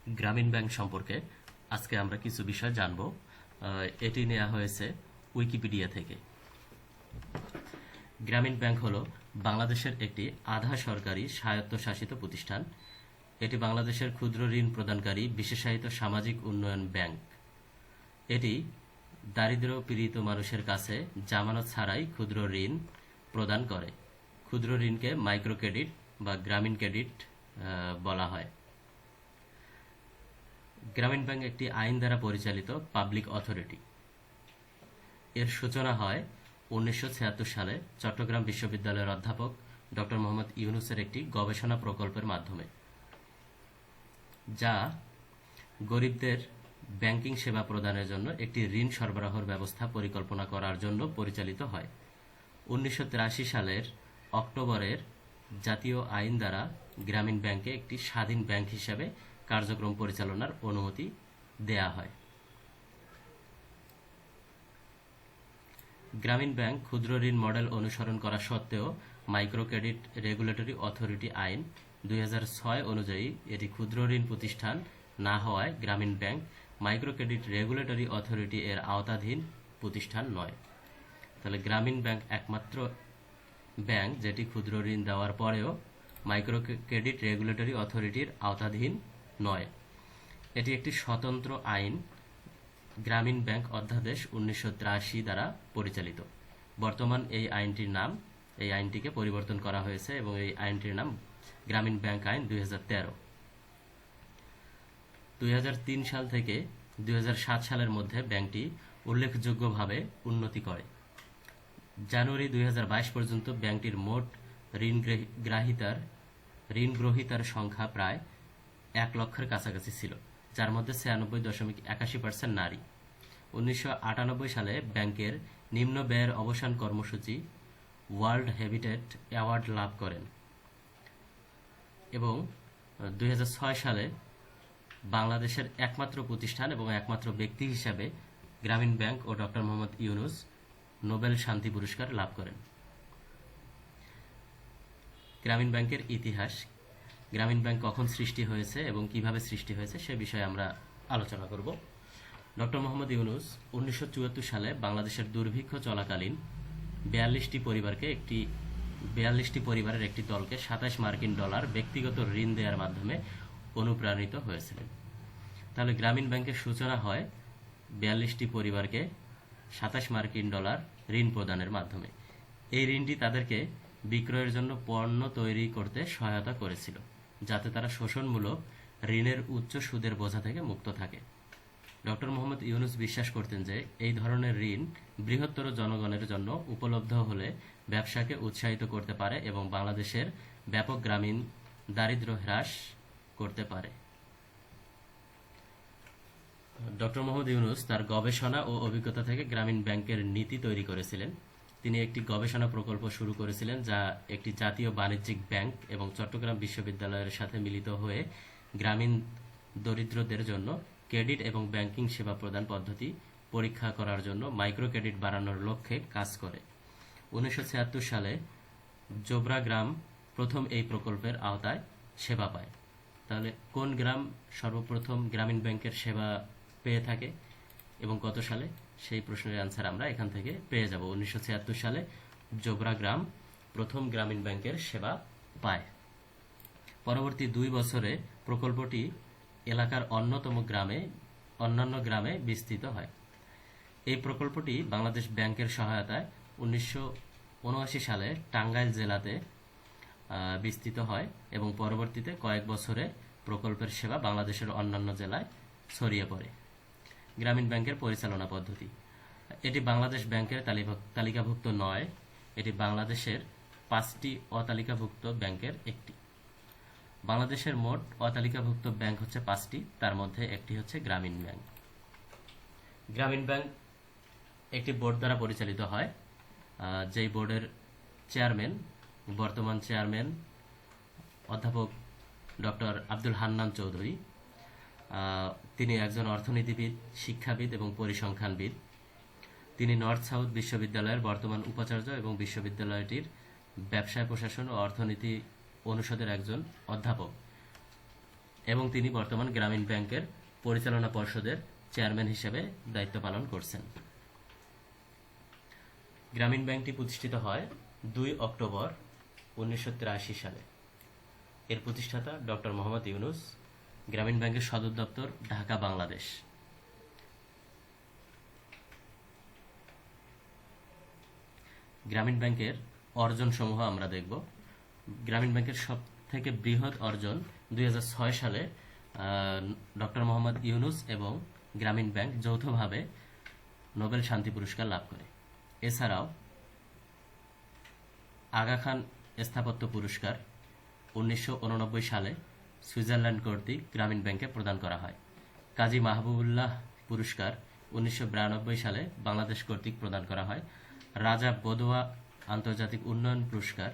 গ্রামীণ ব্যাংক সম্পর্কে আজকে আমরা কিছু বিষয় জানব। এটি নেওয়া হয়েছে উইকিপিডিয়া থেকে। গ্রামীণ ব্যাংক হলো বাংলাদেশের একটি আধা সরকারি স্বায়ত্তশাসিত প্রতিষ্ঠান। এটি বাংলাদেশের ক্ষুদ্র ঋণ প্রদানকারী বিশেষায়িত সামাজিক উন্নয়ন ব্যাংক। এটি দারিদ্র পীড়িত মানুষের কাছে জামানত ছাড়াই ক্ষুদ্র ঋণ প্রদান করে। ক্ষুদ্র ঋণকে মাইক্রো ক্রেডিট বা গ্রামীণ ক্রেডিট বলা হয়। গ্রামীণ ব্যাংক একটি আইন দ্বারা পরিচালিত পাবলিক অথরিটি। এর সূচনা হয় 1976 সালে চট্টগ্রাম বিশ্ববিদ্যালয়ের অধ্যাপক ডক্টর মোহাম্মদ ইউনূসের একটি গবেষণা প্রকল্পের মাধ্যমে, যা গরিবদের ব্যাংকিং সেবা প্রদানের জন্য একটি ঋণ সরবরাহের ব্যবস্থা পরিকল্পনা করার জন্য পরিচালিত হয়। 1983 সালের অক্টোবরের জাতীয় আইন দ্বারা গ্রামীণ ব্যাংকে একটি স্বাধীন ব্যাংক হিসেবে কার্যক্রম পরিচালনার অনুমতি দেয়া হয়। গ্রামীণ ব্যাংক ক্ষুদ্র ঋণ মডেল অনুসরণ করা সত্ত্বেও মাইক্রো ক্রেডিট রেগুলেটরি অথরিটি আইন 2006 অনুযায়ী এটি ক্ষুদ্র ঋণ প্রতিষ্ঠান না হওয়ায় গ্রামীণ bank micro credit regulatory authority এর আওতাধীন প্রতিষ্ঠান নয়। তাহলে গ্রামীণ ব্যাংক একমাত্র ব্যাংক যেটি ক্ষুদ্র ঋণ দেওয়ার পরেও মাইক্রো ক্রেডিট রেগুলেটরি অথরিটির আওতাধীন নয়। এটি একটি স্বতন্ত্র আইন, গ্রামীণ ব্যাংক অধ্যাদেশ 1983 দ্বারা পরিচালিত। বর্তমান এই আইনটিকে পরিবর্তন করা হয়েছে এবং এই আইনটির নাম গ্রামীণ ব্যাংক আইন 2013। 2003 সাল থেকে 2007 সালের মধ্যে ব্যাংকটি উল্লেখযোগ্যভাবে উন্নতি করে। জানুয়ারি 2022 পর্যন্ত ব্যাংকটির মোট ঋণ গ্রহীতার সংখ্যা প্রায় 1 লক্ষের কাছাকাছি ছিল, যার মধ্যে 96.81% নারী। 1998 সালে ব্যাংকের নিম্ন ব্যয়ের অবসান কর্মসূচি ওয়ার্ল্ড হ্যাবিটেট অ্যাওয়ার্ড লাভ করেন এবং 2006 সালে বাংলাদেশের একমাত্র প্রতিষ্ঠান এবং একমাত্র ব্যক্তি হিসাবে গ্রামীণ ব্যাংক ও ডক্টর মোহাম্মদ ইউনূস নোবেল শান্তি পুরস্কার লাভ করেন। গ্রামীণ ব্যাংকের ইতিহাস, গ্রামীণ ব্যাংক কখন সৃষ্টি হয়েছে এবং কিভাবে সৃষ্টি হয়েছে সে বিষয়ে আমরা আলোচনা করব। ডক্টর মোহাম্মদ ইউনূস 1974 সালে বাংলাদেশের দুর্ভিক্ষ চলাকালীন 42টি পরিবারের একটি দলকে $27 ব্যক্তিগত ঋণ দেওয়ার মাধ্যমে অনুপ্রাণিত হয়েছিলেন। তাহলে গ্রামীণ ব্যাংকের সূচনা হয় 42টি পরিবারকে $27 ঋণ প্রদানের মাধ্যমে। এই ঋণটি তাদেরকে বিক্রয়ের জন্য পণ্য তৈরি করতে সহায়তা করেছিল, যাতে তারা শোষণমূলক ঋণের উচ্চ সুদের বোঝা থেকে মুক্ত থাকে। ডক্টর মোহাম্মদ ইউনূস বিশ্বাস করতেন যে এই ধরনের ঋণ বৃহত্তর জনগণের জন্য উপলব্ধ হলে ব্যবসাকে উৎসাহিত করতে পারে এবং বাংলাদেশের ব্যাপক গ্রামীণ দারিদ্র্য হ্রাস করতে পারে। ডক্টর মোহাম্মদ ইউনূস তার গবেষণা ও অভিজ্ঞতা থেকে গ্রামীণ ব্যাংকের নীতি তৈরি করেছিলেন। তিনি একটি গবেষণা প্রকল্প শুরু করেছিলেন, যা একটি জাতীয় বাণিজ্যিক ব্যাংক এবং চট্টগ্রাম বিশ্ববিদ্যালয়ের সাথে মিলিত হয়ে গ্রামীণ দরিদ্রদের জন্য ক্রেডিট এবং ব্যাংকিং সেবা প্রদান পদ্ধতি পরীক্ষা করার জন্য মাইক্রো ক্রেডিট বাড়ানোর লক্ষ্যে কাজ করে। 1976 সালে জোবরা গ্রাম প্রথম এই প্রকল্পের আওতায় সেবা পায়। তাহলে কোন গ্রাম সর্বপ্রথম গ্রামীণ ব্যাংকের সেবা পেয়ে থাকে এবং কত সালে, সেই প্রশ্নের অ্যান্সার আমরা এখান থেকে পেয়ে যাব। 1976 সালে জোবরা গ্রাম প্রথম গ্রামীণ ব্যাংকের সেবা পায়। পরবর্তী 2 বছরে প্রকল্পটি এলাকার অন্যান্য গ্রামে বিস্তৃত হয়। এই প্রকল্পটি বাংলাদেশ ব্যাংকের সহায়তায় 1979 সালে টাঙ্গাইল জেলাতে বিস্তৃত হয় এবং পরবর্তীতে কয়েক বছরে প্রকল্পের সেবা বাংলাদেশের অন্যান্য জেলায় ছড়িয়ে পড়ে। গ্রামীণ ব্যাংকের পরিচালনা পদ্ধতি, এটি বাংলাদেশ ব্যাংকের তালিকাভুক্ত নয়, এটি বাংলাদেশের 5টি অতালিকাভুক্ত ব্যাংকের একটি। বাংলাদেশের মোট অতালিকাভুক্ত ব্যাংক হচ্ছে 5টি, তার মধ্যে একটি হচ্ছে গ্রামীণ ব্যাংক। গ্রামীণ ব্যাংক একটি বোর্ড দ্বারা পরিচালিত হয়, যেই বোর্ডের বর্তমান চেয়ারম্যান অধ্যাপক ডক্টর আব্দুল হান্নান চৌধুরী। তিনি একজন অর্থনীতিবিদ, শিক্ষাবিদ এবং পরিসংখ্যানবিদ। তিনি নর্থ সাউথ বিশ্ববিদ্যালয়ের বর্তমান উপাচার্য এবং বিশ্ববিদ্যালয়টির ব্যবসায় প্রশাসন ও অর্থনীতি অনুষদের একজন অধ্যাপক। এবং তিনি বর্তমান গ্রামীণ ব্যাংকের পরিচালনা পর্ষদের চেয়ারম্যান হিসেবে দায়িত্ব পালন করছেন। গ্রামীণ ব্যাংকটি প্রতিষ্ঠিত হয় 2 অক্টোবর 1983 সালে। এর প্রতিষ্ঠাতা ডক্টর মোহাম্মদ ইউনুস। গ্রামীণ ব্যাংকের সদর দপ্তর ঢাকা, বাংলাদেশ। গ্রামীণ ব্যাংকের অর্জনসমূহ আমরা দেখব। গ্রামীণ ব্যাংকের সব থেকে বৃহৎ অর্জন 2006 সালে ডক্টর মোহাম্মদ ইউনুস এবং গ্রামীণ ব্যাংক যৌথভাবে নোবেল শান্তি পুরস্কার লাভ করে। এছাড়াও আগা খান স্থাপত্য পুরস্কার 1989 সালে সুইজারল্যান্ড কর্তৃক গ্রামীণ ব্যাংকে প্রদান করা হয়। কাজী মাহবুবুল্লাহ পুরস্কার 1992 সালে বাংলাদেশ কর্তৃক প্রদান করা হয়। রাজা বদোয়া আন্তর্জাতিক উন্নয়ন পুরস্কার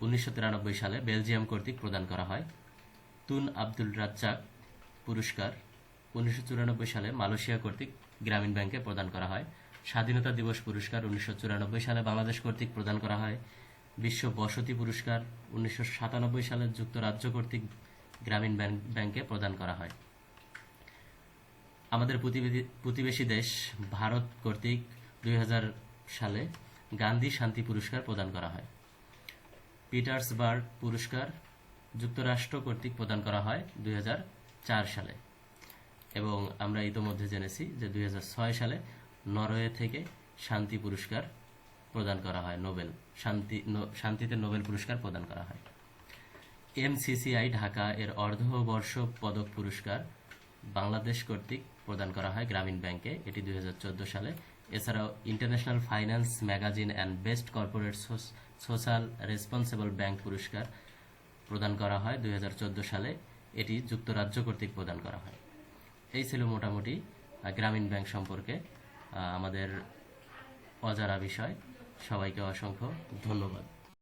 1993 সালে বেলজিয়াম কর্তৃক প্রদান করা হয়। তুন আব্দুল রাজ্জাক পুরস্কার 1994 সালে মালয়েশিয়া কর্তৃক গ্রামীণ ব্যাংকে প্রদান করা হয়। স্বাধীনতা দিবস পুরস্কার 1994 সালে বাংলাদেশ কর্তৃক প্রদান করা হয়। বিশ্ব বসতি পুরস্কার 1997 সালে যুক্তরাজ্য কর্তৃক গ্রামীণ ব্যাংকে প্রদান করা হয়। আমাদের প্রতিবেশী দেশ ভারত কর্তৃক 2000 সালে গান্ধী শান্তি পুরস্কার প্রদান করা হয়। পিটার্সবার্গ পুরস্কার যুক্তরাষ্ট্র কর্তৃক প্রদান করা হয় 2004 সালে। এবং আমরা ইতোমধ্যে জেনেছি যে 2006 সালে নরওয়ে থেকে শান্তি পুরস্কার প্রদান করা হয়। শান্তিতে নোবেল পুরস্কার প্রদান করা হয়। এমসিসিআই ঢাকা এর অর্ধবর্ষ পদক পুরস্কার বাংলাদেশ কর্তৃক প্রদান করা হয় গ্রামীণ ব্যাংকে, এটি 2014 সালে। এছাড়াও international finance magazine and best corporate social responsible bank পুরস্কার প্রদান করা হয় 2014 সালে, এটি যুক্তরাজ্য কর্তৃক প্রদান করা হয়। এই ছিল মোটামুটি গ্রামীণ ব্যাংক সম্পর্কে আমাদের অজানা বিষয়। সবাইকে অসংখ্য ধন্যবাদ।